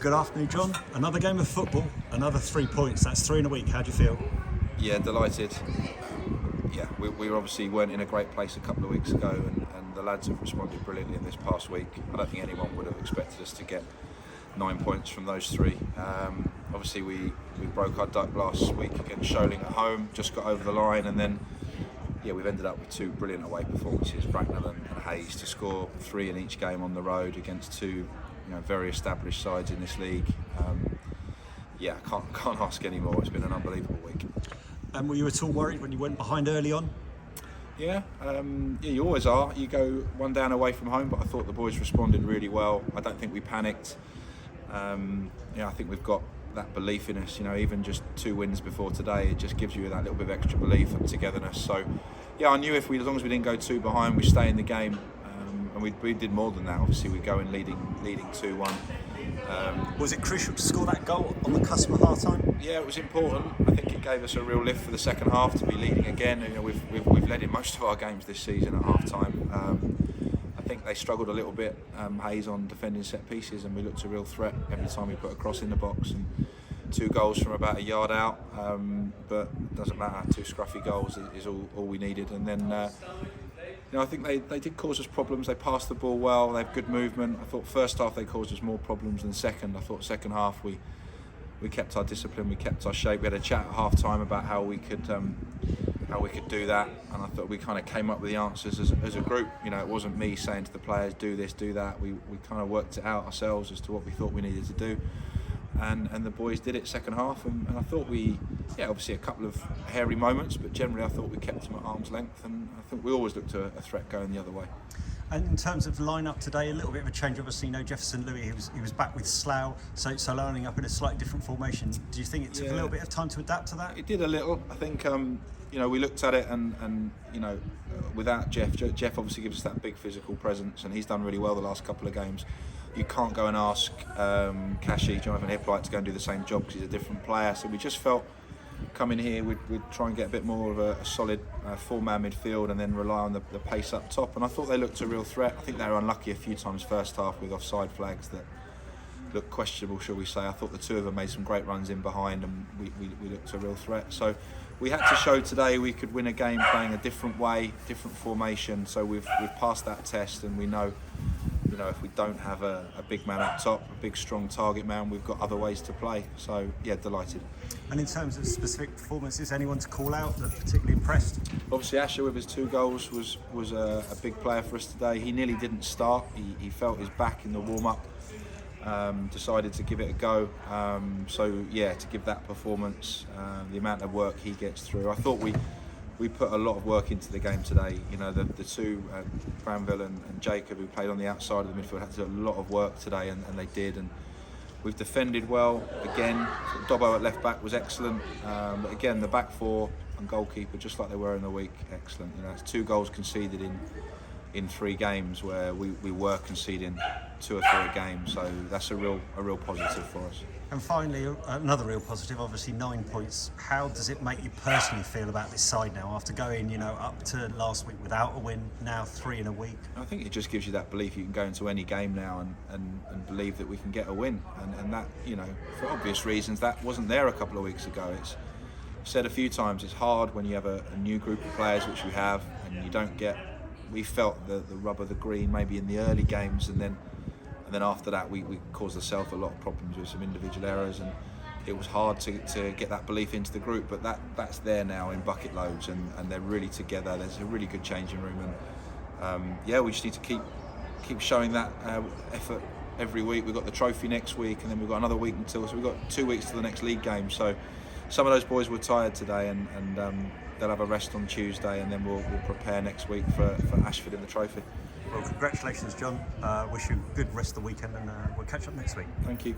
Good afternoon, John. Another game of football, another 3 points. That's 3 in a week. How do you feel? Yeah, delighted. We obviously weren't in a great place a couple of weeks ago, and the lads have responded brilliantly in this past week. I don't think anyone would have expected us to get 9 points from those three. Obviously, we broke our duck last week against Sholing at home, just got over the line, and then we've ended up with two brilliant away performances, Bracknell and Hayes, to score 3 in each game on the road against two very established sides in this league. I can't ask any more. It's been an unbelievable week. And were you at all worried when you went behind early on? Yeah, you always are. You go one down away from home, but I thought the boys responded really well. I don't think we panicked. I think we've got that belief in us. Even just 2 wins before today, it just gives you that little bit of extra belief and togetherness. So, I knew as long as we didn't go 2 behind, we stay in the game. And we did more than that. Obviously, we go in leading 2-1. Was it crucial to score that goal on the cusp of half time? Yeah, it was important. I think it gave us a real lift for the second half to be leading again. We've led in most of our games this season at half time. I think they struggled a little bit, Hayes, on defending set pieces, and we looked a real threat every time we put a cross in the box. And 2 goals from about a yard out, but it doesn't matter. 2 scruffy goals is all we needed. And then I think they did cause us problems. They passed the ball well. They have good movement. I thought first half they caused us more problems than second. I thought second half we kept our discipline, we kept our shape. We had a chat at half time about how we could do that, and I thought we kind of came up with the answers as a group. It wasn't me saying to the players, do this, do that. We kind of worked it out ourselves as to what we thought we needed to do. And the boys did it second half, and I thought obviously a couple of hairy moments, but generally I thought we kept them at arm's length, and I think we always looked at a threat going the other way. And in terms of line-up today, a little bit of a change. Obviously, Jefferson Louis, he was back with Slough, so lining up in a slightly different formation. Do you think it took a little bit of time to adapt to that? It did a little. I think we looked at it, and without Jeff obviously gives us that big physical presence, and he's done really well the last couple of games. You can't go and ask Jonathan Hippolyte to go and do the same job because he's a different player. So we just felt coming here we'd try and get a bit more of a solid 4-man midfield and then rely on the pace up top. And I thought they looked a real threat. I think they were unlucky a few times first half with offside flags that looked questionable, shall we say. I thought the 2 of them made some great runs in behind, and we looked a real threat. So we had to show today we could win a game playing a different way, different formation. So we've passed that test, and we know if we don't have a big man up top, a big strong target man, we've got other ways to play. So delighted. And in terms of specific performances, anyone to call out that particularly impressed? Obviously Asher with his 2 goals was a big player for us today. He nearly didn't start. He felt his back in the warm-up, decided to give it a go. To give that performance, the amount of work he gets through, I thought we put a lot of work into the game today. The 2, Granville and Jacob, who played on the outside of the midfield, had to do a lot of work today, and they did. And we've defended well again. Dobbo at left back was excellent. But again, the back 4 and goalkeeper, just like they were in the week, excellent. It's 2 goals conceded in 3 games, where we were conceding 2 or 3 a game. So that's a real positive for us. And finally, another real positive, obviously 9 points. How does it make you personally feel about this side now, after going, up to last week without a win, now 3 in a week? I think it just gives you that belief you can go into any game now and believe that we can get a win. And that, for obvious reasons, that wasn't there a couple of weeks ago. I've said a few times, it's hard when you have a new group of players, which we have, and you don't get... We felt the rub of the green maybe in the early games, and then after that we caused ourselves a lot of problems with some individual errors, and it was hard to get that belief into the group. But that's there now in bucket loads, and they're really together. There's a really good changing room, and we just need to keep showing that effort every week. We've got the trophy next week, and then we've got another week so we've got 2 weeks to the next league game. So some of those boys were tired today, and they'll have a rest on Tuesday, and then we'll prepare next week for Ashford in the trophy. Well, congratulations, John. Wish you a good rest of the weekend, and we'll catch up next week. Thank you.